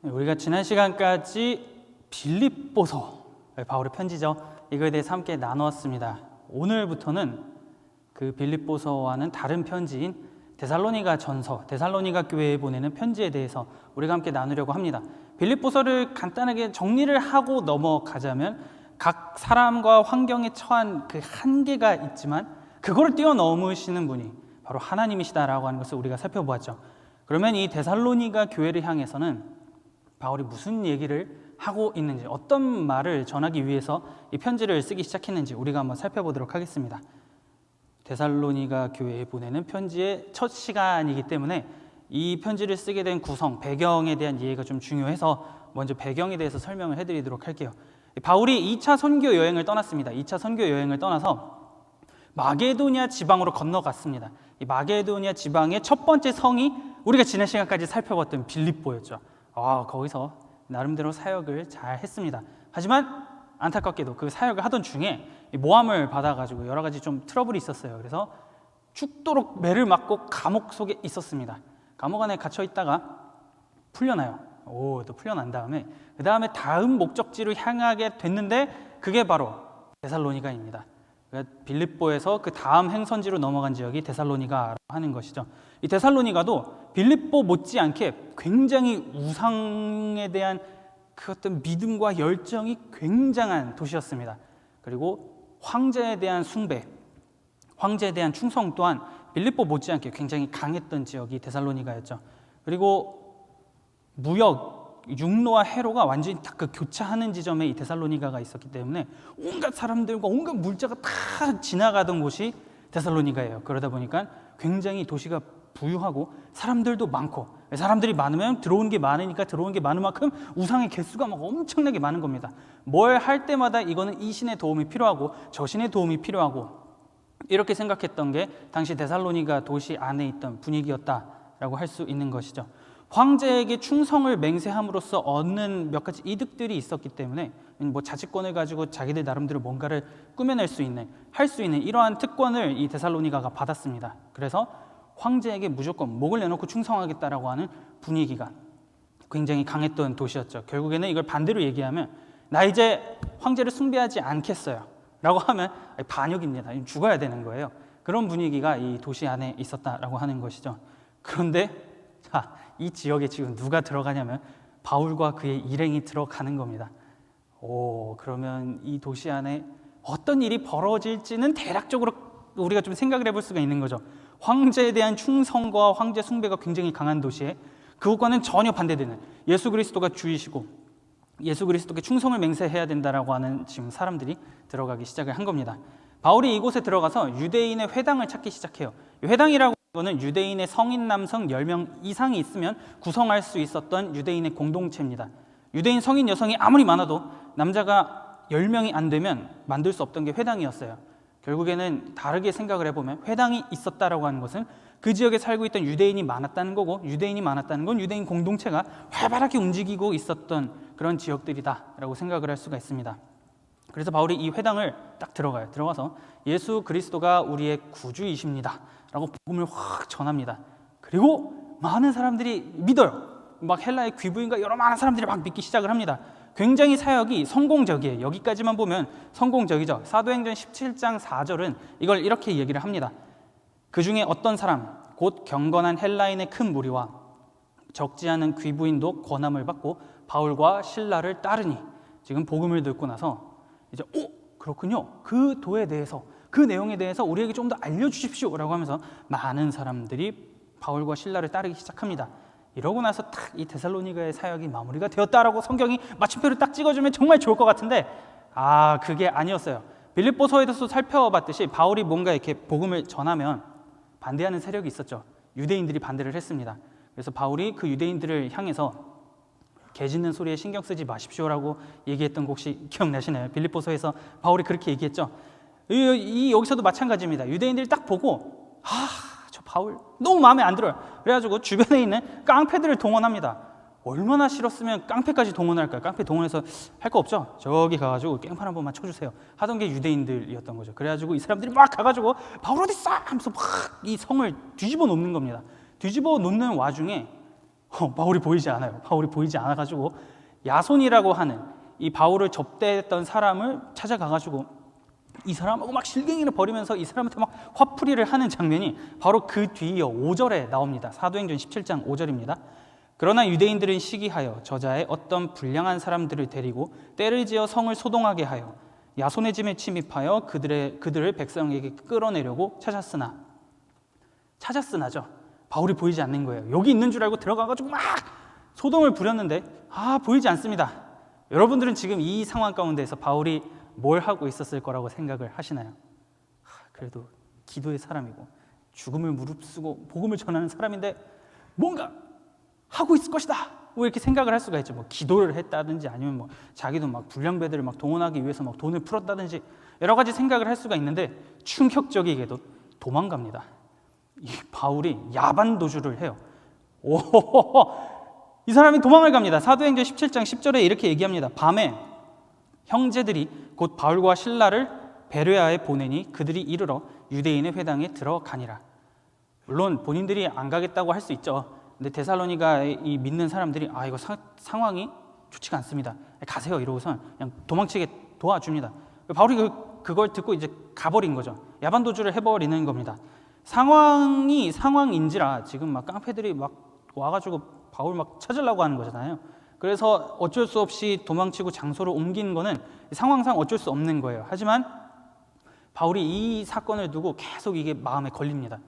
우리가 지난 시간까지 빌립보서, 바울의 편지죠. 이거에 대해서 함께 나누었습니다. 오늘부터는 그 빌립보서와는 다른 편지인 데살로니가 전서, 데살로니가 교회에 보내는 편지에 대해서 우리가 함께 나누려고 합니다. 빌립보서를 간단하게 정리를 하고 넘어가자면 각 사람과 환경에 처한 그 한계가 있지만 그거를 뛰어넘으시는 분이 바로 하나님이시다라고 하는 것을 우리가 살펴보았죠. 그러면 이 데살로니가 교회를 향해서는 바울이 무슨 얘기를 하고 있는지, 어떤 말을 전하기 위해서 이 편지를 쓰기 시작했는지 우리가 한번 살펴보도록 하겠습니다. 데살로니가 교회에 보내는 편지의 첫 시간이기 때문에 이 편지를 쓰게 된 구성, 배경에 대한 이해가 좀 중요해서 먼저 배경에 대해서 설명을 해드리도록 할게요. 바울이 2차 선교 여행을 떠났습니다. 2차 선교 여행을 떠나서 마게도니아 지방으로 건너갔습니다. 이 마게도니아 지방의 첫 번째 성이 우리가 지난 시간까지 살펴봤던 빌립보였죠. 거기서 나름대로 사역을 잘 했습니다. 하지만 안타깝게도 그 사역을 하던 중에 모함을 받아가지고 여러 가지 좀 트러블이 있었어요. 그래서 죽도록 매를 맞고 감옥 속에 있었습니다. 감옥 안에 갇혀 있다가 풀려나요. 또 풀려난 다음에 그 다음에 다음 목적지로 향하게 됐는데 그게 바로 데살로니가입니다. 그러니까 빌립보에서 그 다음 행선지로 넘어간 지역이 데살로니가라고 하는 것이죠. 이 데살로니가도 빌립보 못지않게 굉장히 우상에 대한 그 어떤 믿음과 열정이 굉장한 도시였습니다. 그리고 황제에 대한 숭배, 황제에 대한 충성 또한 빌립보 못지않게 굉장히 강했던 지역이 데살로니가였죠. 그리고 무역, 육로와 해로가 완전히 딱 그 교차하는 지점에 이 데살로니가가 있었기 때문에 온갖 사람들과 온갖 물자가 다 지나가던 곳이 데살로니가예요. 그러다 보니까 굉장히 도시가 부유하고 사람들도 많고, 사람들이 많으면 들어오는 게 많으니까 들어오는 게 많은 만큼 우상의 개수가 막 엄청나게 많은 겁니다. 뭘 할 때마다 이거는 이 신의 도움이 필요하고 저 신의 도움이 필요하고 이렇게 생각했던 게 당시 데살로니가 도시 안에 있던 분위기였다라고 할 수 있는 것이죠. 황제에게 충성을 맹세함으로써 얻는 몇 가지 이득들이 있었기 때문에 자치권을 가지고 자기들 나름대로 뭔가를 꾸며낼 수 있는, 할 수 있는 이러한 특권을 이 데살로니가가 받았습니다. 그래서 황제에게 무조건 목을 내놓고 충성하겠다라고 하는 분위기가 굉장히 강했던 도시였죠. 결국에는 이걸 반대로 얘기하면 나 이제 황제를 숭배하지 않겠어요 라고 하면 반역입니다. 죽어야 되는 거예요. 그런 분위기가 이 도시 안에 있었다라고 하는 것이죠. 그런데 이 지역에 지금 누가 들어가냐면 바울과 그의 일행이 들어가는 겁니다. 그러면 이 도시 안에 어떤 일이 벌어질지는 대략적으로 우리가 좀 생각을 해볼 수가 있는 거죠. 황제에 대한 충성과 황제 숭배가 굉장히 강한 도시에 그것과는 전혀 반대되는 예수 그리스도가 주이시고 예수 그리스도께 충성을 맹세해야 된다라고 하는 지금 사람들이 들어가기 시작을 한 겁니다. 바울이 이곳에 들어가서 유대인의 회당을 찾기 시작해요. 회당이라고 이거는 유대인의 성인 남성 10명 이상이 있으면 구성할 수 있었던 유대인의 공동체입니다. 유대인 성인 여성이 아무리 많아도 남자가 10명이 안 되면 만들 수 없던 게 회당이었어요. 결국에는 다르게 생각을 해보면 회당이 있었다라고 하는 것은 그 지역에 살고 있던 유대인이 많았다는 거고, 유대인이 많았다는 건 유대인 공동체가 활발하게 움직이고 있었던 그런 지역들이다라고 생각을 할 수가 있습니다. 그래서 바울이 이 회당을 딱 들어가요. 들어가서 예수 그리스도가 우리의 구주이십니다 라고 복음을 확 전합니다. 그리고 많은 사람들이 믿어요. 막 헬라의 귀부인과 여러 많은 사람들이 막 믿기 시작을 합니다. 굉장히 사역이 성공적이에요. 여기까지만 보면 성공적이죠. 사도행전 17장 4절은 이걸 이렇게 얘기를 합니다. 그 중에 어떤 사람, 곧 경건한 헬라인의 큰 무리와 적지 않은 귀부인도 권함을 받고 바울과 실라를 따르니, 지금 복음을 듣고 나서 이제 그렇군요. 그 도에 대해서, 그 내용에 대해서 우리에게 좀 더 알려주십시오 라고 하면서 많은 사람들이 바울과 실라를 따르기 시작합니다. 이러고 나서 딱 이 데살로니가의 사역이 마무리가 되었다라고 성경이 마침표를 딱 찍어주면 정말 좋을 것 같은데 그게 아니었어요. 빌립보서에서 살펴봤듯이 바울이 뭔가 이렇게 복음을 전하면 반대하는 세력이 있었죠. 유대인들이 반대를 했습니다. 그래서 바울이 그 유대인들을 향해서 개 짖는 소리에 신경 쓰지 마십시오라고 얘기했던 거 혹시 기억나시나요? 빌립보서에서 바울이 그렇게 얘기했죠. 여기서도 마찬가지입니다. 유대인들이 딱 보고 저 바울 너무 마음에 안 들어요. 그래가지고 주변에 있는 깡패들을 동원합니다. 얼마나 싫었으면 깡패까지 동원할까요? 깡패 동원해서 할 거 없죠? 저기 가가지고 깽판 한 번만 쳐주세요 하던 게 유대인들이었던 거죠. 그래가지고 이 사람들이 막 가가지고 바울 어디 있어? 하면서 막 이 성을 뒤집어 놓는 겁니다. 뒤집어 놓는 와중에 바울이 보이지 않아요. 바울이 보이지 않아가지고 야손이라고 하는 이 바울을 접대했던 사람을 찾아가가지고 이 사람하고 막 실갱이를 벌이면서 이 사람한테 막 화풀이를 하는 장면이 바로 그 뒤이어 5절에 나옵니다. 사도행전 17장 5절입니다. 그러나 유대인들은 시기하여 저자의 어떤 불량한 사람들을 데리고 때를 지어 성을 소동하게 하여 야손의 집에 침입하여 그들을 백성에게 끌어내려고 찾았으나죠. 바울이 보이지 않는 거예요. 여기 있는 줄 알고 들어가가지고 막 소동을 부렸는데 보이지 않습니다. 여러분들은 지금 이 상황 가운데서 바울이 뭘 하고 있었을 거라고 생각을 하시나요? 그래도 기도의 사람이고 죽음을 무릅쓰고 복음을 전하는 사람인데 뭔가 하고 있을 것이다. 뭐 이렇게 생각을 할 수가 있죠. 뭐 기도를 했다든지 아니면 뭐 자기도 막 불량배들을 막 동원하기 위해서 막 돈을 풀었다든지 여러 가지 생각을 할 수가 있는데 충격적이게도 도망갑니다. 이 바울이 야반 도주를 해요. 이 사람이 도망을 갑니다. 사도행전 17장 10절에 이렇게 얘기합니다. 밤에 형제들이 곧 바울과 실라를 베레아에 보내니 그들이 이르러 유대인의 회당에 들어가니라. 물론 본인들이 안 가겠다고 할 수 있죠. 근데 데살로니가의 이 믿는 사람들이 이거 상황이 좋지가 않습니다. 가세요 이러고선 그냥 도망치게 도와줍니다. 바울이 그걸 듣고 이제 가버린 거죠. 야반 도주를 해버리는 겁니다. 상황이 상황인지라 지금 막 깡패들이 막 와가지고 바울 막 찾으려고 하는 거잖아요. 그래서 어쩔 수 없이 도망치고 장소를 옮긴 거는 상황상 어쩔 수 없는 거예요. 하지만 바울이 이 사건을 두고 계속 이게 마음에 걸립니다.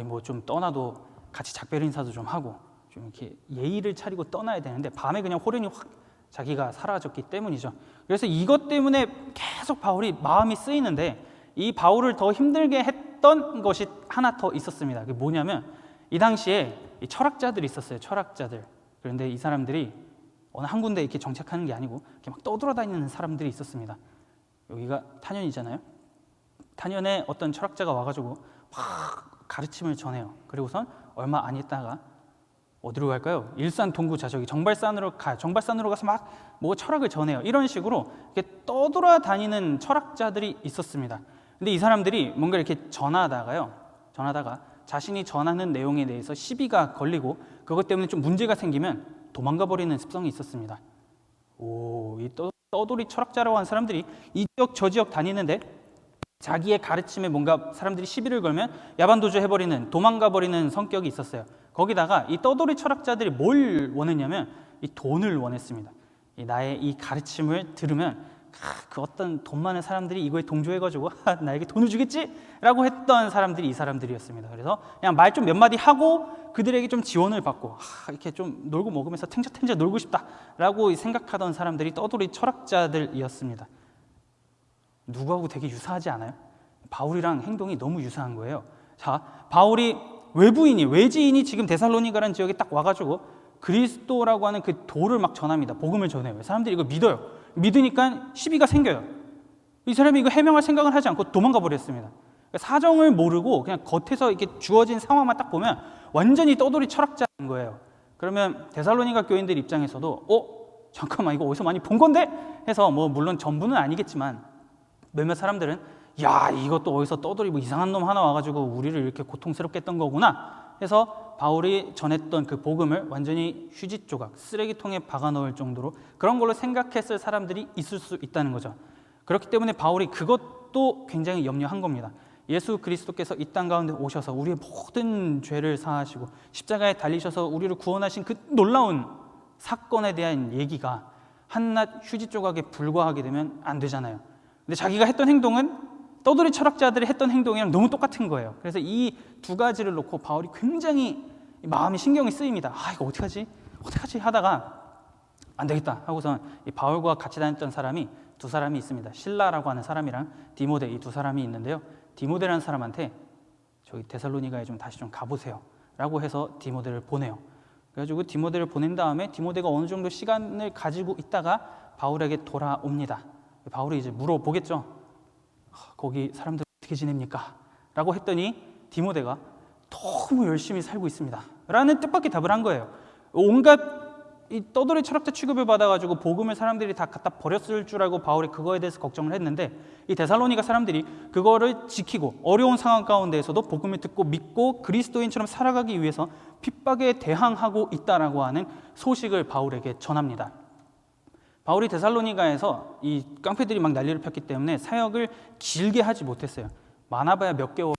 뭐 좀 떠나도 같이 작별 인사도 좀 하고 좀 이렇게 예의를 차리고 떠나야 되는데 밤에 그냥 호련히 확 자기가 사라졌기 때문이죠. 그래서 이것 때문에 계속 바울이 마음이 쓰이는데 이 바울을 더 힘들게 했던 것이 하나 더 있었습니다. 그게 뭐냐면 이 당시에 이 철학자들이 있었어요. 철학자들. 그런데 이 사람들이 어느 한 군데 이렇게 정착하는 게 아니고 이렇게 막 떠돌아다니는 사람들이 있었습니다. 여기가 탄현이잖아요. 탄현에 어떤 철학자가 와가지고 막 가르침을 전해요. 그리고선 얼마 안 있다가 어디로 갈까요? 일산 동구자 저기 정발산으로 가요. 정발산으로 가서 막 뭐 철학을 전해요. 이런 식으로 이렇게 떠돌아다니는 철학자들이 있었습니다. 근데 이 사람들이 뭔가 이렇게 전하다가 자신이 전하는 내용에 대해서 시비가 걸리고 그것 때문에 좀 문제가 생기면 도망가 버리는 습성이 있었습니다. 이 떠돌이 철학자라고 하는 사람들이 이 지역 저 지역 다니는데 자기의 가르침에 뭔가 사람들이 시비를 걸면 야반도주 해버리는 도망가 버리는 성격이 있었어요. 거기다가 이 떠돌이 철학자들이 뭘 원했냐면 이 돈을 원했습니다. 나의 이 가르침을 들으면 그 어떤 돈 많은 사람들이 이거에 동조해가지고 나에게 돈을 주겠지? 라고 했던 사람들이 이 사람들이었습니다. 그래서 그냥 말 좀 몇 마디 하고 그들에게 좀 지원을 받고 이렇게 좀 놀고 먹으면서 탱자탱자 놀고 싶다라고 생각하던 사람들이 떠돌이 철학자들이었습니다. 누구하고 되게 유사하지 않아요? 바울이랑 행동이 너무 유사한 거예요. 자, 바울이 외지인이 지금 데살로니가라는 지역에 딱 와가지고 그리스도라고 하는 그 도를 막 전합니다. 복음을 전해요. 사람들이 이거 믿어요. 믿으니까 시비가 생겨요. 이 사람이 이거 해명할 생각을 하지 않고 도망가 버렸습니다. 사정을 모르고 그냥 겉에서 이렇게 주어진 상황만 딱 보면 완전히 떠돌이 철학자인 거예요. 그러면 데살로니가 교인들 입장에서도 잠깐만 이거 어디서 많이 본 건데? 해서 뭐 물론 전부는 아니겠지만 몇몇 사람들은 이것도 어디서 떠돌이 뭐 이상한 놈 하나 와가지고 우리를 이렇게 고통스럽게 했던 거구나 해서 바울이 전했던 그 복음을 완전히 휴지 조각, 쓰레기통에 박아 넣을 정도로 그런 걸로 생각했을 사람들이 있을 수 있다는 거죠. 그렇기 때문에 바울이 그것도 굉장히 염려한 겁니다. 예수 그리스도께서 이 땅 가운데 오셔서 우리의 모든 죄를 사하시고 십자가에 달리셔서 우리를 구원하신 그 놀라운 사건에 대한 얘기가 한낱 휴지 조각에 불과하게 되면 안 되잖아요. 근데 자기가 했던 행동은 떠돌이 철학자들이 했던 행동이랑 너무 똑같은 거예요. 그래서 이 두 가지를 놓고 바울이 굉장히 마음이 신경이 쓰입니다. 이거 어떡하지 하다가 안 되겠다 하고선 이 바울과 같이 다녔던 사람이 두 사람이 있습니다. 실라라고 하는 사람이랑 디모데 이 두 사람이 있는데요. 디모데라는 사람한테 저기 데살로니가에 좀 다시 좀 가보세요 라고 해서 디모데를 보내요. 그래가지고 디모데를 보낸 다음에 디모데가 어느 정도 시간을 가지고 있다가 바울에게 돌아옵니다. 바울이 이제 물어보겠죠. 거기 사람들 어떻게 지냅니까? 라고 했더니 디모데가 너무 열심히 살고 있습니다 라는 뜻밖의 답을 한 거예요. 온갖 이 떠돌이 철학자 취급을 받아가지고 복음을 사람들이 다 갖다 버렸을 줄 알고 바울이 그거에 대해서 걱정을 했는데, 이 데살로니가 사람들이 그거를 지키고 어려운 상황 가운데에서도 복음을 듣고 믿고 그리스도인처럼 살아가기 위해서 핍박에 대항하고 있다라고 하는 소식을 바울에게 전합니다. 바울이 데살로니가에서 이 깡패들이 막 난리를 폈기 때문에 사역을 길게 하지 못했어요. 많아봐야 몇 개월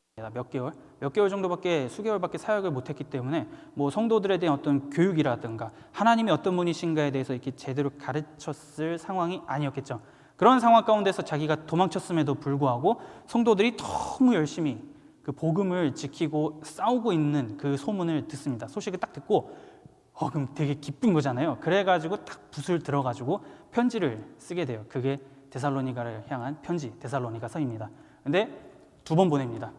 정도밖에, 수개월밖에 사역을 못했기 때문에 뭐 성도들에 대한 어떤 교육이라든가 하나님이 어떤 분이신가에 대해서 이렇게 제대로 가르쳤을 상황이 아니었겠죠. 그런 상황 가운데서 자기가 도망쳤음에도 불구하고 성도들이 너무 열심히 그 복음을 지키고 싸우고 있는 그 소문을 듣습니다. 소식을 딱 듣고 그럼 되게 기쁜 거잖아요. 그래가지고 딱 붓을 들어가지고 편지를 쓰게 돼요. 그게 데살로니가를 향한 편지, 데살로니가서입니다. 근데 2번 보냅니다.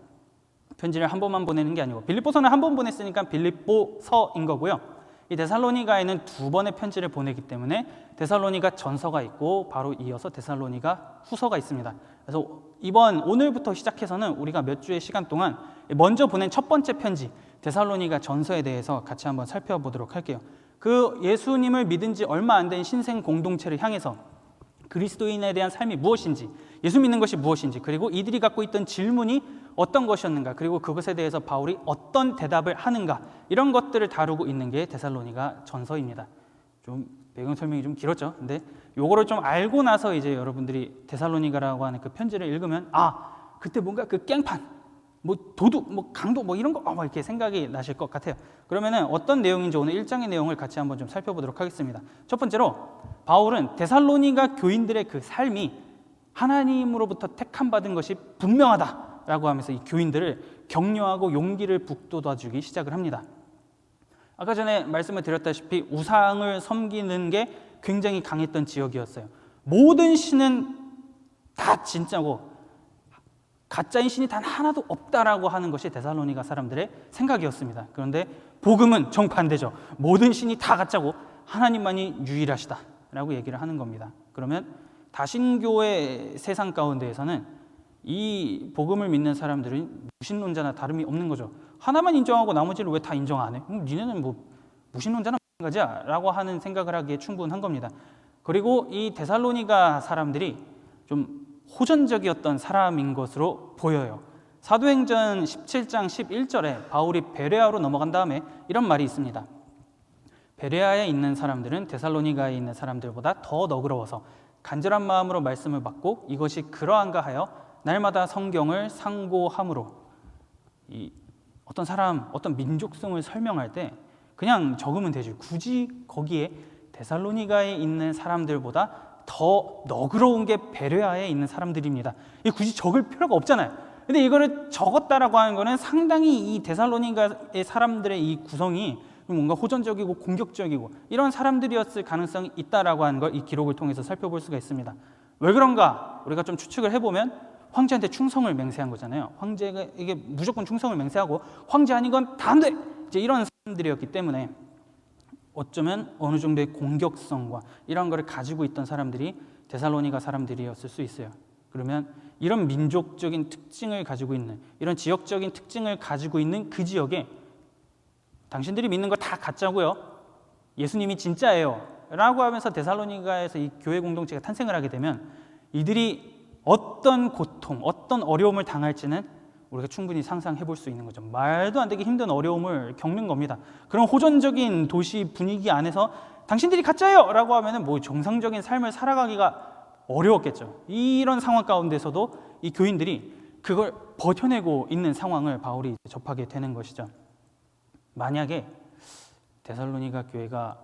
편지를 한 번만 보내는 게 아니고, 빌립보서는 한 번 보냈으니까 빌립보서인 거고요. 이 데살로니가에는 2번의 편지를 보내기 때문에 데살로니가 전서가 있고 바로 이어서 데살로니가 후서가 있습니다. 그래서 오늘부터 시작해서는 우리가 몇 주의 시간 동안 먼저 보낸 첫 번째 편지 데살로니가 전서에 대해서 같이 한번 살펴보도록 할게요. 그 예수님을 믿은 지 얼마 안 된 신생 공동체를 향해서 그리스도인에 대한 삶이 무엇인지, 예수 믿는 것이 무엇인지, 그리고 이들이 갖고 있던 질문이 어떤 것이었는가, 그리고 그것에 대해서 바울이 어떤 대답을 하는가, 이런 것들을 다루고 있는 게 데살로니가 전서입니다. 좀 배경 설명이 좀 길었죠. 근데 요거를 좀 알고 나서 이제 여러분들이 데살로니가라고 하는 그 편지를 읽으면 그때 뭔가 그 깽판, 뭐 도둑, 뭐 강도, 뭐 이런 거 이렇게 생각이 나실 것 같아요. 그러면은 어떤 내용인지 오늘 1장의 내용을 같이 한번 좀 살펴보도록 하겠습니다. 첫 번째로 바울은 데살로니가 교인들의 그 삶이 하나님으로부터 택함 받은 것이 분명하다라고 하면서 이 교인들을 격려하고 용기를 북돋아주기 시작을 합니다. 아까 전에 말씀을 드렸다시피 우상을 섬기는 게 굉장히 강했던 지역이었어요. 모든 신은 다 진짜고 가짜인 신이 단 하나도 없다라고 하는 것이 데살로니가 사람들의 생각이었습니다. 그런데 복음은 정반대죠. 모든 신이 다 가짜고 하나님만이 유일하시다라고 얘기를 하는 겁니다. 그러면 다신교의 세상 가운데에서는 이 복음을 믿는 사람들은 무신론자나 다름이 없는 거죠. 하나만 인정하고 나머지를 왜 다 인정 안 해? 니네는 뭐 무신론자나 마찬가지야 라고 하는 생각을 하기에 충분한 겁니다. 그리고 이 데살로니가 사람들이 좀 호전적이었던 사람인 것으로 보여요. 사도행전 17장 11절에 바울이 베레아로 넘어간 다음에 이런 말이 있습니다. 베레아에 있는 사람들은 데살로니가에 있는 사람들보다 더 너그러워서 간절한 마음으로 말씀을 받고 이것이 그러한가 하여 날마다 성경을 상고함으로, 이 어떤 사람, 어떤 민족성을 설명할 때 그냥 적으면 되지, 굳이 거기에 데살로니가에 있는 사람들보다 더 너그러운 게 베레아에 있는 사람들입니다. 굳이 적을 필요가 없잖아요. 근데 이거를 적었다라고 하는 거는 상당히 이 데살로니가의 사람들의 이 구성이 뭔가 호전적이고 공격적이고 이런 사람들이었을 가능성이 있다라고 하는 걸 이 기록을 통해서 살펴볼 수가 있습니다. 왜 그런가? 우리가 좀 추측을 해보면 황제한테 충성을 맹세한 거잖아요. 황제가 이게 무조건 충성을 맹세하고 황제 아닌 건 다 안 돼! 이제 이런 사람들이었기 때문에 어쩌면 어느 정도의 공격성과 이런 거를 가지고 있던 사람들이 데살로니가 사람들이었을 수 있어요. 그러면 이런 민족적인 특징을 가지고 있는, 이런 지역적인 특징을 가지고 있는 그 지역에 당신들이 믿는 거 다 가짜고요, 예수님이 진짜예요 라고 하면서 데살로니가에서 이 교회 공동체가 탄생을 하게 되면 이들이 어떤 고통, 어떤 어려움을 당할지는 우리가 충분히 상상해 볼 수 있는 거죠. 말도 안 되게 힘든 어려움을 겪는 겁니다. 그런 호전적인 도시 분위기 안에서 당신들이 가짜예요 라고 하면 뭐 정상적인 삶을 살아가기가 어려웠겠죠. 이런 상황 가운데서도 이 교인들이 그걸 버텨내고 있는 상황을 바울이 접하게 되는 것이죠. 만약에 데살로니가 교회가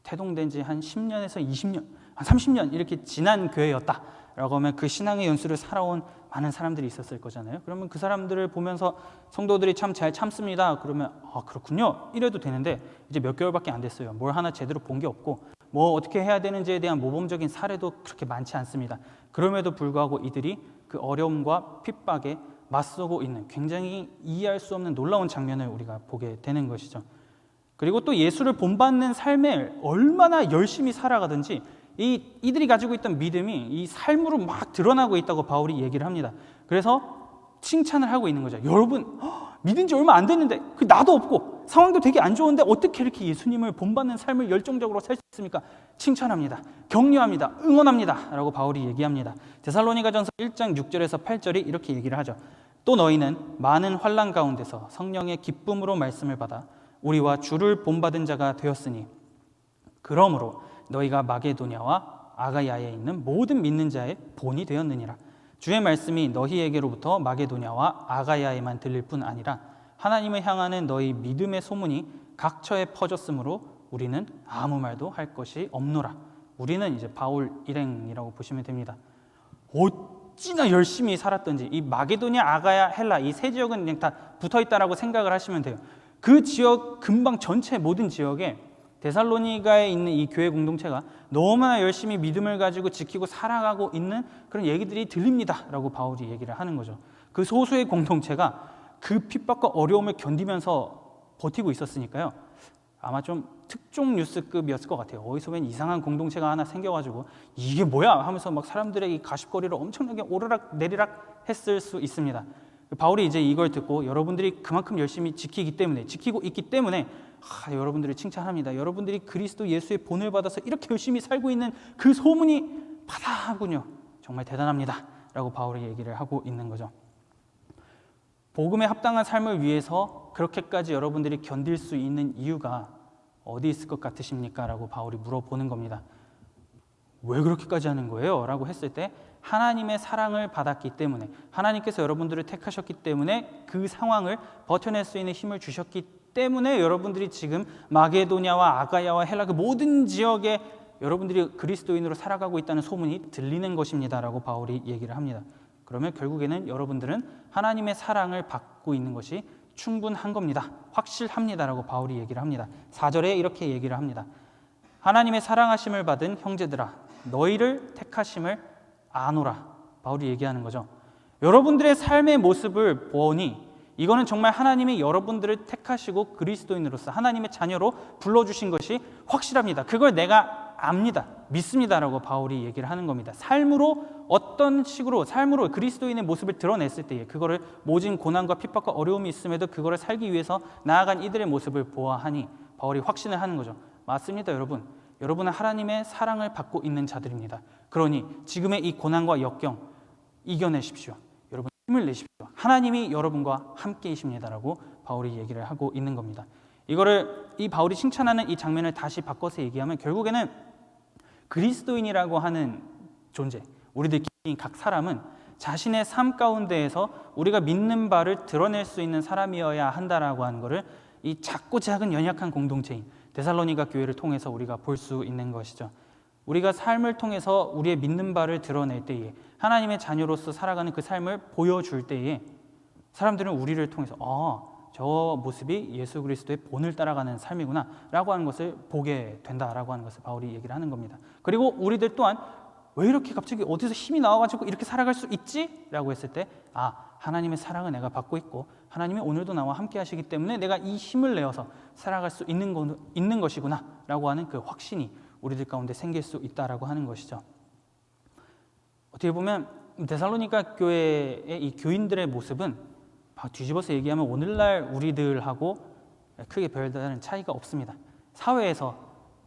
태동된 지 한 10년에서 20년, 한 30년 이렇게 지난 교회였다라고 하면 그 신앙의 연수를 살아온 많은 사람들이 있었을 거잖아요. 그러면 그 사람들을 보면서 성도들이 참 잘 참습니다. 그러면 그렇군요 이래도 되는데, 이제 몇 개월밖에 안 됐어요. 뭘 하나 제대로 본 게 없고 뭐 어떻게 해야 되는지에 대한 모범적인 사례도 그렇게 많지 않습니다. 그럼에도 불구하고 이들이 그 어려움과 핍박에 맞서고 있는 굉장히 이해할 수 없는 놀라운 장면을 우리가 보게 되는 것이죠. 그리고 또 예수를 본받는 삶을 얼마나 열심히 살아가든지 이들이 가지고 있던 믿음이 이 삶으로 막 드러나고 있다고 바울이 얘기를 합니다. 그래서 칭찬을 하고 있는 거죠. 여러분 믿은 지 얼마 안 됐는데 나도 없고 상황도 되게 안 좋은데 어떻게 이렇게 예수님을 본받는 삶을 열정적으로 살 수 있습니까? 칭찬합니다. 격려합니다. 응원합니다. 라고 바울이 얘기합니다. 데살로니가전서 1장 6절에서 8절이 이렇게 얘기를 하죠. 또 너희는 많은 환난 가운데서 성령의 기쁨으로 말씀을 받아 우리와 주를 본받은 자가 되었으니 그러므로 너희가 마게도냐와 아가야에 있는 모든 믿는 자의 본이 되었느니라. 주의 말씀이 너희에게로부터 마게도냐와 아가야에만 들릴 뿐 아니라 하나님을 향하는 너희 믿음의 소문이 각처에 퍼졌으므로 우리는 아무 말도 할 것이 없노라. 우리는 이제 바울 일행이라고 보시면 됩니다. 어찌나 열심히 살았던지 이 마게도냐, 아가야, 헬라 이 세 지역은 그냥 다 붙어있다라고 생각을 하시면 돼요. 그 지역 근방 전체 모든 지역에 데살로니가에 있는 이 교회 공동체가 너무나 열심히 믿음을 가지고 지키고 살아가고 있는 그런 얘기들이 들립니다 라고 바울이 얘기를 하는 거죠. 그 소수의 공동체가 그 핍박과 어려움을 견디면서 버티고 있었으니까요, 아마 좀 특종 뉴스급이었을 것 같아요. 어디서 웬 이상한 공동체가 하나 생겨가지고 이게 뭐야 하면서 막 사람들의 가십거리를 엄청나게 오르락 내리락 했을 수 있습니다. 바울이 이제 이걸 듣고 여러분들이 그만큼 열심히 지키고 있기 때문에 여러분들을 칭찬합니다. 여러분들이 그리스도 예수의 본을 받아서 이렇게 열심히 살고 있는 그 소문이 바다하군요. 정말 대단합니다 라고 바울이 얘기를 하고 있는 거죠. 복음에 합당한 삶을 위해서 그렇게까지 여러분들이 견딜 수 있는 이유가 어디 있을 것 같으십니까? 라고 바울이 물어보는 겁니다. 왜 그렇게까지 하는 거예요? 라고 했을 때 하나님의 사랑을 받았기 때문에, 하나님께서 여러분들을 택하셨기 때문에 그 상황을 버텨낼 수 있는 힘을 주셨기 때문에 여러분들이 지금 마게도냐와 아가야와 헬라 그 모든 지역에 여러분들이 그리스도인으로 살아가고 있다는 소문이 들리는 것입니다 라고 바울이 얘기를 합니다. 그러면 결국에는 여러분들은 하나님의 사랑을 받고 있는 것이 충분한 겁니다. 확실합니다 라고 바울이 얘기를 합니다. 4절에 이렇게 얘기를 합니다. 하나님의 사랑하심을 받은 형제들아 너희를 택하심을 아노라. 바울이 얘기하는 거죠. 여러분들의 삶의 모습을 보니 이거는 정말 하나님이 여러분들을 택하시고 그리스도인으로서 하나님의 자녀로 불러주신 것이 확실합니다. 그걸 내가 압니다. 믿습니다 라고 바울이 얘기를 하는 겁니다. 삶으로 어떤 식으로 삶으로 그리스도인의 모습을 드러냈을 때에 그거를 모진 고난과 핍박과 어려움이 있음에도 그거를 살기 위해서 나아간 이들의 모습을 보아하니 바울이 확신을 하는 거죠. 맞습니다 여러분. 여러분은 하나님의 사랑을 받고 있는 자들입니다. 그러니 지금의 이 고난과 역경 이겨내십시오. 여러분 힘을 내십시오. 하나님이 여러분과 함께이십니다라고 바울이 얘기를 하고 있는 겁니다. 이거를 이 바울이 칭찬하는 이 장면을 다시 바꿔서 얘기하면 결국에는 그리스도인이라고 하는 존재, 우리들 각 사람은 자신의 삶 가운데에서 우리가 믿는 바를 드러낼 수 있는 사람이어야 한다라고 하는 것을 이 작고 작은 연약한 공동체인 데살로니가 교회를 통해서 우리가 볼 수 있는 것이죠. 우리가 삶을 통해서 우리의 믿는 바를 드러낼 때에 하나님의 자녀로서 살아가는 그 삶을 보여줄 때에 사람들은 우리를 통해서 저 모습이 예수 그리스도의 본을 따라가는 삶이구나 라고 하는 것을 보게 된다라고 하는 것을 바울이 얘기를 하는 겁니다. 그리고 우리들 또한 왜 이렇게 갑자기 어디서 힘이 나와가지고 이렇게 살아갈 수 있지? 라고 했을 때 하나님의 사랑을 내가 받고 있고 하나님이 오늘도 나와 함께 하시기 때문에 내가 이 힘을 내어서 살아갈 수 있는 것이구나 라고 하는 그 확신이 우리들 가운데 생길 수 있다라고 하는 것이죠. 어떻게 보면 데살로니가 교회의 이 교인들의 모습은 뒤집어서 얘기하면 오늘날 우리들하고 크게 별다른 차이가 없습니다. 사회에서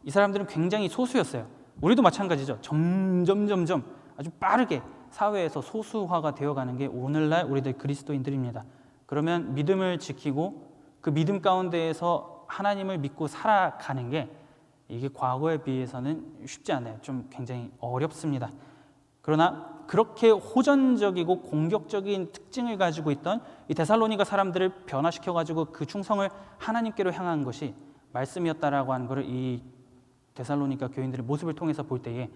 이 사람들은 굉장히 소수였어요. 우리도 마찬가지죠. 점점 아주 빠르게 사회에서 소수화가 되어가는 게 오늘날 우리들 그리스도인들입니다. 그러면 믿음을 지키고 그 믿음 가운데에서 하나님을 믿고 살아가는 게 이게 과거에 비해서는 쉽지 않아요. 좀 굉장히 어렵습니다. 그러나 그렇게 호전적이고 공격적인 특징을 가지고 있던 이 데살로니가 사람들을 변화시켜가지고 그 충성을 하나님께로 향한 것이 말씀이었다라고 하는 것을 이 데살로니가 교인들의 모습을 통해서 볼 때에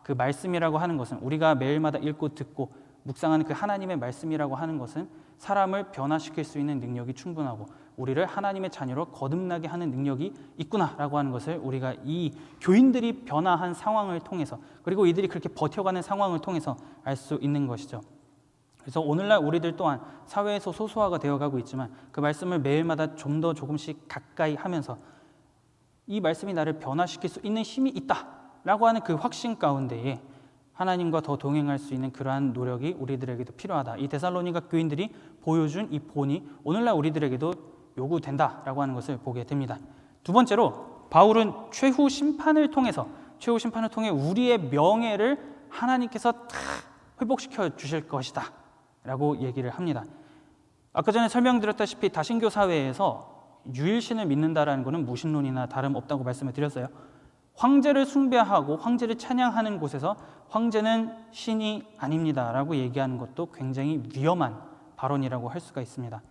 그 말씀이라고 하는 것은 우리가 매일마다 읽고 듣고 묵상하는 그 하나님의 말씀이라고 하는 것은 사람을 변화시킬 수 있는 능력이 충분하고 우리를 하나님의 자녀로 거듭나게 하는 능력이 있구나라고 하는 것을 우리가 이 교인들이 변화한 상황을 통해서 그리고 이들이 그렇게 버텨가는 상황을 통해서 알 수 있는 것이죠. 그래서 오늘날 우리들 또한 사회에서 소수화가 되어가고 있지만 그 말씀을 매일마다 좀 더 조금씩 가까이 하면서 이 말씀이 나를 변화시킬 수 있는 힘이 있다라고 하는 그 확신 가운데에 하나님과 더 동행할 수 있는 그러한 노력이 우리들에게도 필요하다. 이 데살로니가 교인들이 보여준 이 본이 오늘날 우리들에게도 요구된다라고 하는 것을 보게 됩니다. 두 번째로 바울은 최후 심판을 통해 우리의 명예를 하나님께서 다 회복시켜 주실 것이다 라고 얘기를 합니다. 아까 전에 설명드렸다시피 다신교 사회에서 유일신을 믿는다라는 것은 무신론이나 다름없다고 말씀을 드렸어요. 황제를 숭배하고 황제를 찬양하는 곳에서 황제는 신이 아닙니다라고 얘기하는 것도 굉장히 위험한 발언이라고 할 수가 있습니다.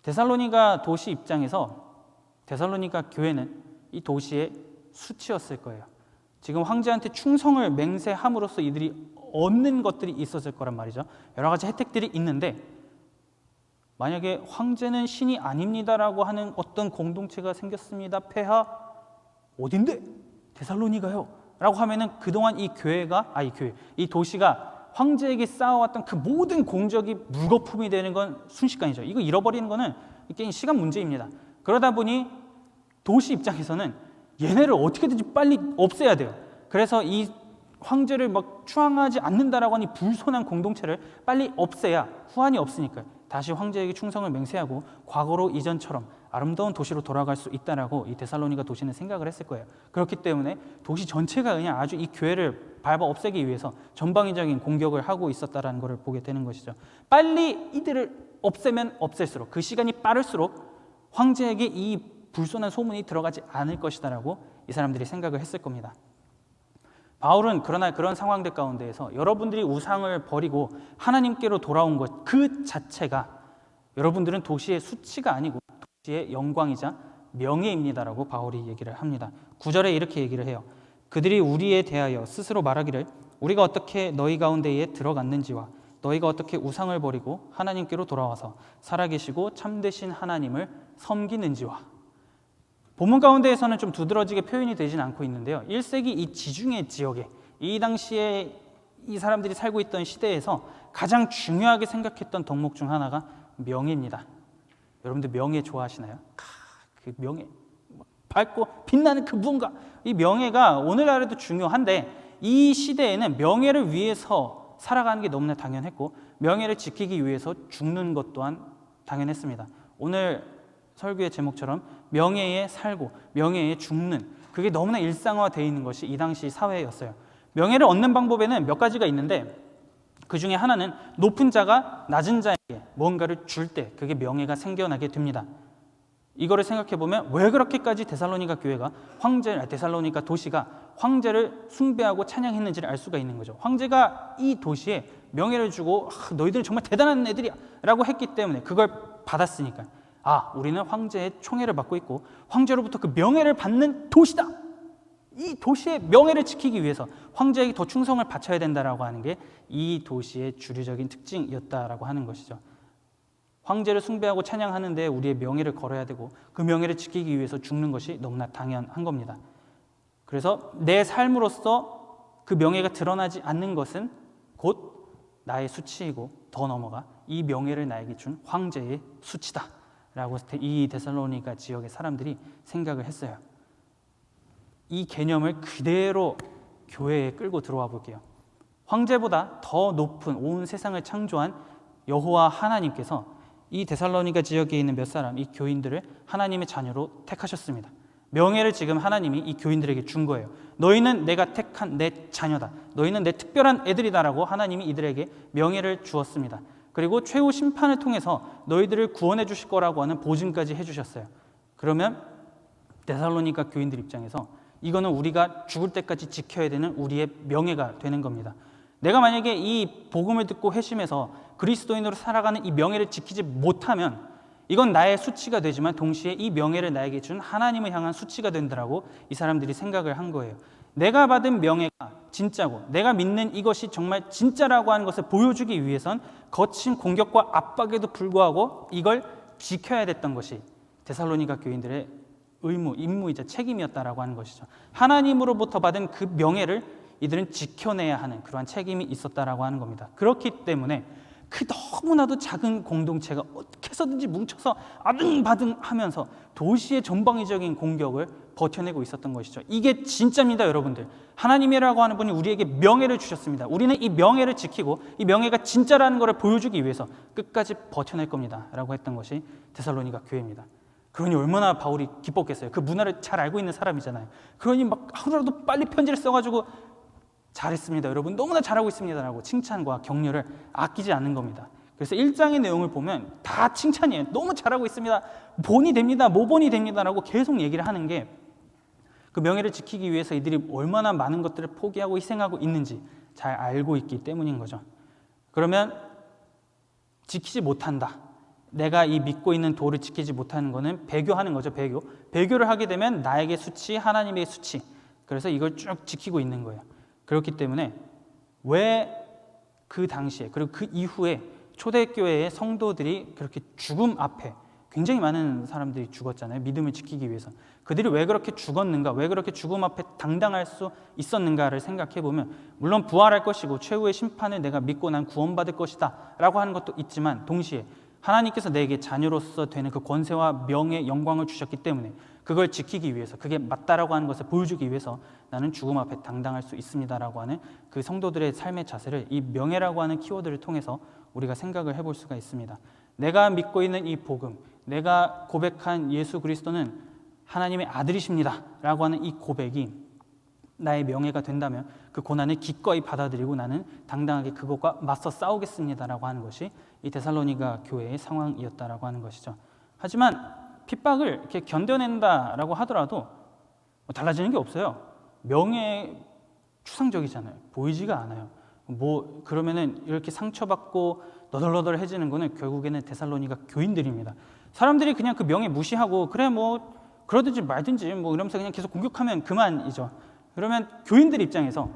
데살로니가 도시 입장에서 데살로니가 교회는 이 도시의 수치였을 거예요. 지금 황제한테 충성을 맹세함으로써 이들이 얻는 것들이 있었을 거란 말이죠. 여러 가지 혜택들이 있는데 만약에 황제는 신이 아닙니다라고 하는 어떤 공동체가 생겼습니다. 폐하 어딘데? 데살로니가요. 라고 하면은 그동안 이 도시가 황제에게 쌓아왔던 그 모든 공적이 물거품이 되는 건 순식간이죠. 이거 잃어버리는 거는 이게 시간 문제입니다. 그러다 보니 도시 입장에서는 얘네를 어떻게든지 빨리 없애야 돼요. 그래서 이 황제를 막 추앙하지 않는다라고 하니 불손한 공동체를 빨리 없애야 후환이 없으니까 다시 황제에게 충성을 맹세하고 과거로 이전처럼 아름다운 도시로 돌아갈 수 있다라고 이 데살로니가 도시는 생각을 했을 거예요. 그렇기 때문에 도시 전체가 그냥 아주 이 교회를 밟아 없애기 위해서 전방위적인 공격을 하고 있었다라는 것을 보게 되는 것이죠. 빨리 이들을 없애면 없앨수록 그 시간이 빠를수록 황제에게 이 불손한 소문이 들어가지 않을 것이다라고 이 사람들이 생각을 했을 겁니다. 바울은 그러나 그런 상황들 가운데에서 여러분들이 우상을 버리고 하나님께로 돌아온 것 그 자체가 여러분들은 도시의 수치가 아니고 도시의 영광이자 명예입니다라고 바울이 얘기를 합니다. 9절에 이렇게 얘기를 해요. 그들이 우리에 대하여 스스로 말하기를 우리가 어떻게 너희 가운데에 들어갔는지와 너희가 어떻게 우상을 버리고 하나님께로 돌아와서 살아계시고 참되신 하나님을 섬기는지와. 본문 가운데에서는 좀 두드러지게 표현이 되진 않고 있는데요. 1세기 이 지중해 지역에 이 당시에 이 사람들이 살고 있던 시대에서 가장 중요하게 생각했던 덕목 중 하나가 명예입니다. 여러분들 명예 좋아하시나요? 그 명예, 밝고 빛나는 그 무언가, 이 명예가 오늘날에도 중요한데 이 시대에는 명예를 위해서 살아가는 게 너무나 당연했고 명예를 지키기 위해서 죽는 것 또한 당연했습니다. 오늘 설교의 제목처럼 명예에 살고 명예에 죽는, 그게 너무나 일상화되어 있는 것이 이 당시 사회였어요. 명예를 얻는 방법에는 몇 가지가 있는데 그 중에 하나는 높은 자가 낮은 자에게 무언가를 줄 때 그게 명예가 생겨나게 됩니다. 이거를 생각해 보면 왜 그렇게까지 데살로니가 교회가 데살로니가 도시가 황제를 숭배하고 찬양했는지를 알 수가 있는 거죠. 황제가 이 도시에 명예를 주고 너희들은 정말 대단한 애들이야 라고 했기 때문에 그걸 받았으니까 우리는 황제의 총애를 받고 있고 황제로부터 그 명예를 받는 도시다. 이 도시의 명예를 지키기 위해서 황제에게 더 충성을 바쳐야 된다라고 하는 게 이 도시의 주류적인 특징이었다라고 하는 것이죠. 황제를 숭배하고 찬양하는데 우리의 명예를 걸어야 되고 그 명예를 지키기 위해서 죽는 것이 너무나 당연한 겁니다. 그래서 내 삶으로서 그 명예가 드러나지 않는 것은 곧 나의 수치이고 더 넘어가 이 명예를 나에게 준 황제의 수치다 라고 이 데살로니가 지역의 사람들이 생각을 했어요. 이 개념을 그대로 교회에 끌고 들어와 볼게요. 황제보다 더 높은 온 세상을 창조한 여호와 하나님께서 이 데살로니가 지역에 있는 몇 사람, 이 교인들을 하나님의 자녀로 택하셨습니다. 명예를 지금 하나님이 이 교인들에게 준 거예요. 너희는 내가 택한 내 자녀다. 너희는 내 특별한 애들이다라고 하나님이 이들에게 명예를 주었습니다. 그리고 최후 심판을 통해서 너희들을 구원해 주실 거라고 하는 보증까지 해주셨어요. 그러면 데살로니가 교인들 입장에서 이거는 우리가 죽을 때까지 지켜야 되는 우리의 명예가 되는 겁니다. 내가 만약에 이 복음을 듣고 회심해서 그리스도인으로 살아가는 이 명예를 지키지 못하면 이건 나의 수치가 되지만 동시에 이 명예를 나에게 준 하나님을 향한 수치가 된다라고 이 사람들이 생각을 한 거예요. 내가 받은 명예가 진짜고 내가 믿는 이것이 정말 진짜라고 하는 것을 보여주기 위해선 거친 공격과 압박에도 불구하고 이걸 지켜야 됐던 것이 데살로니가 교인들의 의무, 임무이자 책임이었다라고 하는 것이죠. 하나님으로부터 받은 그 명예를 이들은 지켜내야 하는 그러한 책임이 있었다라고 하는 겁니다. 그렇기 때문에 그 너무나도 작은 공동체가 어떻게 해서든지 뭉쳐서 아등바등 하면서 도시의 전방위적인 공격을 버텨내고 있었던 것이죠. 이게 진짜입니다, 여러분들. 하나님이라고 하는 분이 우리에게 명예를 주셨습니다. 우리는 이 명예를 지키고 이 명예가 진짜라는 것을 보여주기 위해서 끝까지 버텨낼 겁니다 라고 했던 것이 데살로니가 교회입니다. 그러니 얼마나 바울이 기뻤겠어요. 그 문화를 잘 알고 있는 사람이잖아요. 그러니 막 하루라도 빨리 편지를 써가지고 잘했습니다, 여러분, 너무나 잘하고 있습니다라고 칭찬과 격려를 아끼지 않는 겁니다. 그래서 1장의 내용을 보면 다 칭찬이에요. 너무 잘하고 있습니다, 본이 됩니다, 모본이 됩니다라고 계속 얘기를 하는 게 그 명예를 지키기 위해서 이들이 얼마나 많은 것들을 포기하고 희생하고 있는지 잘 알고 있기 때문인 거죠. 그러면 지키지 못한다, 내가 이 믿고 있는 도를 지키지 못하는 것은 배교하는 거죠. 배교를 하게 되면 나에게 수치, 하나님의 수치, 그래서 이걸 쭉 지키고 있는 거예요. 그렇기 때문에 왜 그 당시에 그리고 그 이후에 초대교회의 성도들이 그렇게 죽음 앞에 굉장히 많은 사람들이 죽었잖아요. 믿음을 지키기 위해서. 그들이 왜 그렇게 죽었는가, 왜 그렇게 죽음 앞에 당당할 수 있었는가를 생각해 보면, 물론 부활할 것이고 최후의 심판을 내가 믿고 난 구원받을 것이다 라고 하는 것도 있지만, 동시에 하나님께서 내게 자녀로서 되는 그 권세와 명예, 영광을 주셨기 때문에 그걸 지키기 위해서, 그게 맞다라고 하는 것을 보여주기 위해서 나는 죽음 앞에 당당할 수 있습니다라고 하는 그 성도들의 삶의 자세를 이 명예라고 하는 키워드를 통해서 우리가 생각을 해볼 수가 있습니다. 내가 믿고 있는 이 복음, 내가 고백한 예수 그리스도는 하나님의 아들이십니다 라고 하는 이 고백이 나의 명예가 된다면 그 고난을 기꺼이 받아들이고 나는 당당하게 그것과 맞서 싸우겠습니다라고 하는 것이 이 데살로니가 교회의 상황이었다라고 하는 것이죠. 하지만 핍박을 이렇게 견뎌낸다라고 하더라도 달라지는 게 없어요. 명예 추상적이잖아요. 보이지가 않아요. 그러면은 이렇게 상처받고 너덜너덜해지는 거는 결국에는 데살로니가 교인들입니다. 사람들이 그냥 그 명예 무시하고 그래 그러든지 말든지 이러면서 그냥 계속 공격하면 그만이죠. 그러면 교인들 입장에서,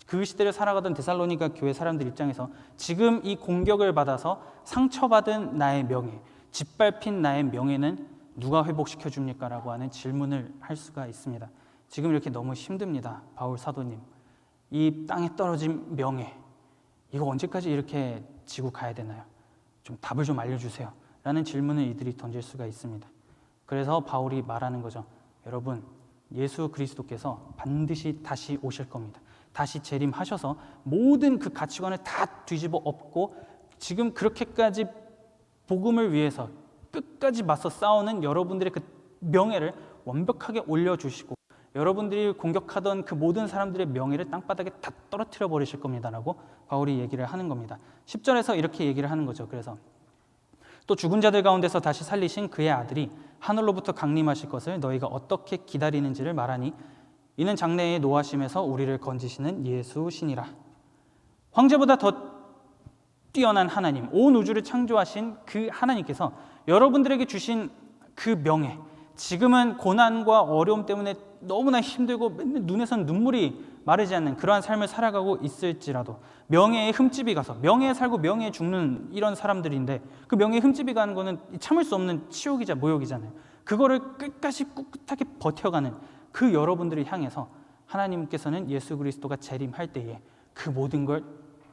그 시대를 살아가던 데살로니가 교회 사람들 입장에서 지금 이 공격을 받아서 상처받은 나의 명예, 짓밟힌 나의 명예는 누가 회복시켜 줍니까? 라고 하는 질문을 할 수가 있습니다. 지금 이렇게 너무 힘듭니다, 바울 사도님. 이 땅에 떨어진 명예, 이거 언제까지 이렇게 지고 가야 되나요? 좀 답을 좀 알려주세요 라는 질문을 이들이 던질 수가 있습니다. 그래서 바울이 말하는 거죠. 여러분, 예수 그리스도께서 반드시 다시 오실 겁니다. 다시 재림하셔서 모든 그 가치관을 다 뒤집어 엎고 지금 그렇게까지 복음을 위해서 끝까지 맞서 싸우는 여러분들의 그 명예를 완벽하게 올려주시고 여러분들이 공격하던 그 모든 사람들의 명예를 땅바닥에 다 떨어뜨려 버리실 겁니다라고 바울이 얘기를 하는 겁니다. 10절에서 이렇게 얘기를 하는 거죠. 그래서 또 죽은 자들 가운데서 다시 살리신 그의 아들이 하늘로부터 강림하실 것을 너희가 어떻게 기다리는지를 말하니 이는 장래의 노하심에서 우리를 건지시는 예수시니라. 황제보다 더 뛰어난 하나님, 온 우주를 창조하신 그 하나님께서 여러분들에게 주신 그 명예, 지금은 고난과 어려움 때문에 너무나 힘들고 맨날 눈에선 눈물이 마르지 않는 그러한 삶을 살아가고 있을지라도 명예에 흠집이 가서 명예에 살고 명예에 죽는 이런 사람들인데, 그 명예에 흠집이 가는 거는 참을 수 없는 치욕이자 모욕이잖아요. 그거를 끝까지 꿋꿋하게 버텨가는 그 여러분들을 향해서 하나님께서는 예수 그리스도가 재림할 때에 그 모든 걸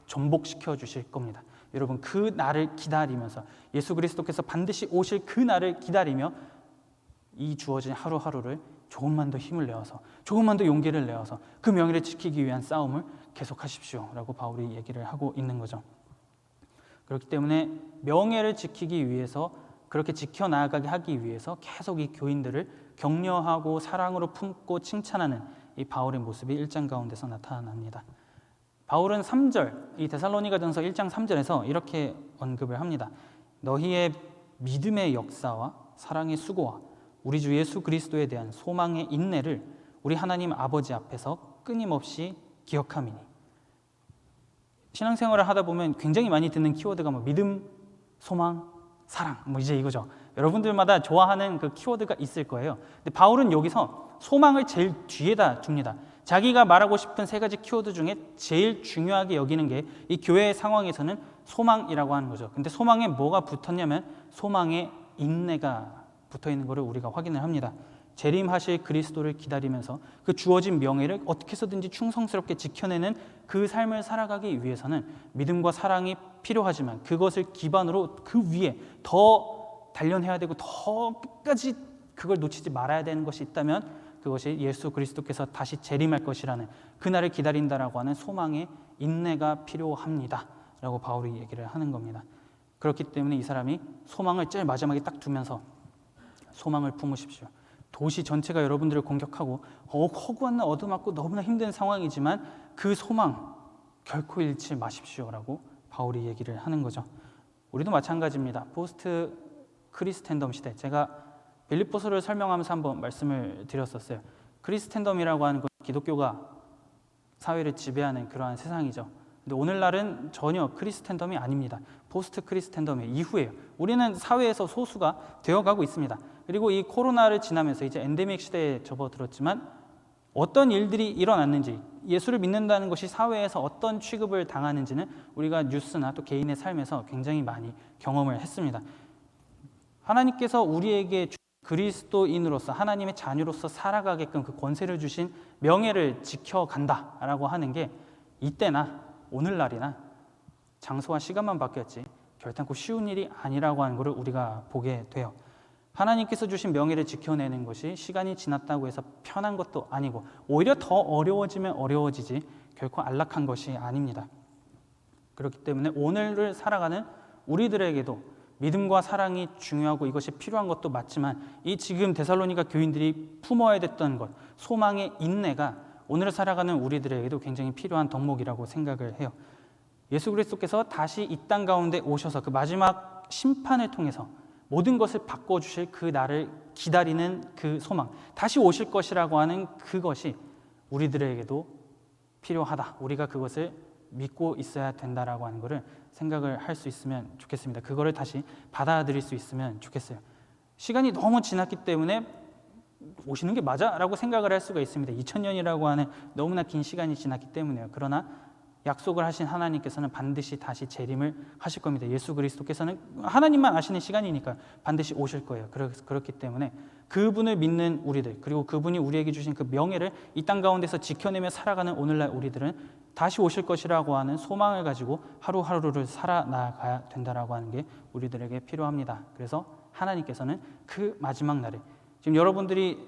전복시켜 주실 겁니다. 여러분, 그 날을 기다리면서, 예수 그리스도께서 반드시 오실 그 날을 기다리며 이 주어진 하루하루를 조금만 더 힘을 내어서, 조금만 더 용기를 내어서 그 명예를 지키기 위한 싸움을 계속하십시오 라고 바울이 얘기를 하고 있는 거죠. 그렇기 때문에 명예를 지키기 위해서, 그렇게 지켜나가게 하기 위해서 계속 이 교인들을 격려하고 사랑으로 품고 칭찬하는 이 바울의 모습이 1장 가운데서 나타납니다. 바울은 3절, 이 데살로니가전서 1장 3절에서 이렇게 언급을 합니다. 너희의 믿음의 역사와 사랑의 수고와 우리 주 예수 그리스도에 대한 소망의 인내를 우리 하나님 아버지 앞에서 끊임없이 기억함이니. 신앙생활을 하다 보면 굉장히 많이 듣는 키워드가 믿음, 소망, 사랑, 이제 이거죠. 여러분들마다 좋아하는 그 키워드가 있을 거예요. 근데 바울은 여기서 소망을 제일 뒤에다 줍니다. 자기가 말하고 싶은 세 가지 키워드 중에 제일 중요하게 여기는 게 이 교회의 상황에서는 소망이라고 하는 거죠. 근데 소망에 뭐가 붙었냐면 소망에 인내가 붙어 있는 것을 우리가 확인을 합니다. 재림하실 그리스도를 기다리면서 그 주어진 명예를 어떻게 해서든지 충성스럽게 지켜내는 그 삶을 살아가기 위해서는 믿음과 사랑이 필요하지만 그것을 기반으로 그 위에 더 단련해야 되고 더 끝까지 그걸 놓치지 말아야 되는 것이 있다면 그것이 예수 그리스도께서 다시 재림할 것이라는 그날을 기다린다라고 하는 소망의 인내가 필요합니다 라고 바울이 얘기를 하는 겁니다. 그렇기 때문에 이 사람이 소망을 제일 마지막에 딱 두면서 소망을 품으십시오. 도시 전체가 여러분들을 공격하고 허구한 날 얻어맞고 너무나 힘든 상황이지만 그 소망 결코 잃지 마십시오라고 바울이 얘기를 하는 거죠. 우리도 마찬가지입니다. 포스트 크리스텐덤 시대, 제가 빌립보서를 설명하면서 한번 말씀을 드렸었어요. 크리스텐덤이라고 하는 건 기독교가 사회를 지배하는 그러한 세상이죠. 근데 오늘날은 전혀 크리스텐덤이 아닙니다. 포스트 크리스텐덤의 이후예요. 우리는 사회에서 소수가 되어가고 있습니다. 그리고 이 코로나를 지나면서 이제 엔데믹 시대에 접어들었지만 어떤 일들이 일어났는지, 예수를 믿는다는 것이 사회에서 어떤 취급을 당하는지는 우리가 뉴스나 또 개인의 삶에서 굉장히 많이 경험을 했습니다. 하나님께서 우리에게 그리스도인으로서 하나님의 자녀로서 살아가게끔 그 권세를 주신 명예를 지켜간다라고 하는 게 이때나 오늘날이나 장소와 시간만 바뀌었지 결단코 쉬운 일이 아니라고 하는 것을 우리가 보게 돼요. 하나님께서 주신 명예를 지켜내는 것이 시간이 지났다고 해서 편한 것도 아니고 오히려 더 어려워지면 어려워지지 결코 안락한 것이 아닙니다. 그렇기 때문에 오늘을 살아가는 우리들에게도 믿음과 사랑이 중요하고 이것이 필요한 것도 맞지만 이 지금 데살로니가 교인들이 품어야 됐던 것, 소망의 인내가 오늘을 살아가는 우리들에게도 굉장히 필요한 덕목이라고 생각을 해요. 예수 그리스도께서 다시 이 땅 가운데 오셔서 그 마지막 심판을 통해서 모든 것을 바꿔주실 그 날을 기다리는 그 소망, 다시 오실 것이라고 하는 그것이 우리들에게도 필요하다. 우리가 그것을 믿고 있어야 된다라고 하는 것을 생각을 할 수 있으면 좋겠습니다. 그거를 다시 받아들일 수 있으면 좋겠어요. 시간이 너무 지났기 때문에 오시는 게 맞아? 라고 생각을 할 수가 있습니다. 2000년이라고 하는 너무나 긴 시간이 지났기 때문에요. 그러나 약속을 하신 하나님께서는 반드시 다시 재림을 하실 겁니다. 예수 그리스도께서는 하나님만 아시는 시간이니까 반드시 오실 거예요. 그렇기 때문에 그분을 믿는 우리들, 그리고 그분이 우리에게 주신 그 명예를 이 땅 가운데서 지켜내며 살아가는 오늘날 우리들은 다시 오실 것이라고 하는 소망을 가지고 하루하루를 살아나가야 된다라고 하는 게 우리들에게 필요합니다. 그래서 하나님께서는 그 마지막 날에 지금 여러분들이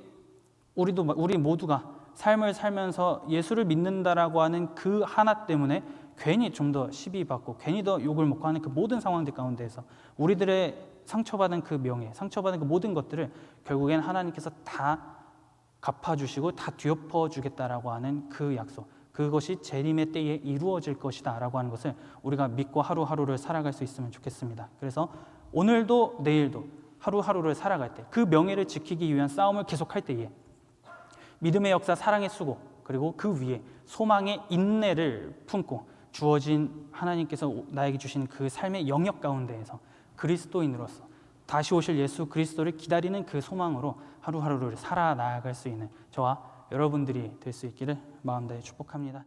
우리 모두가 삶을 살면서 예수를 믿는다라고 하는 그 하나 때문에 괜히 좀 더 시비 받고 괜히 더 욕을 먹고 하는 그 모든 상황들 가운데에서 우리들의 상처받은 그 명예, 상처받은 그 모든 것들을 결국엔 하나님께서 다 갚아주시고 다 뒤엎어주겠다라고 하는 그 약속, 그것이 재림의 때에 이루어질 것이다 라고 하는 것을 우리가 믿고 하루하루를 살아갈 수 있으면 좋겠습니다. 그래서 오늘도 내일도 하루하루를 살아갈 때 그 명예를 지키기 위한 싸움을 계속할 때에 믿음의 역사, 사랑의 수고, 그리고 그 위에 소망의 인내를 품고 주어진 하나님께서 나에게 주신 그 삶의 영역 가운데에서 그리스도인으로서 다시 오실 예수 그리스도를 기다리는 그 소망으로 하루하루를 살아나갈 수 있는 저와 여러분들이 될 수 있기를 마음 다해 축복합니다.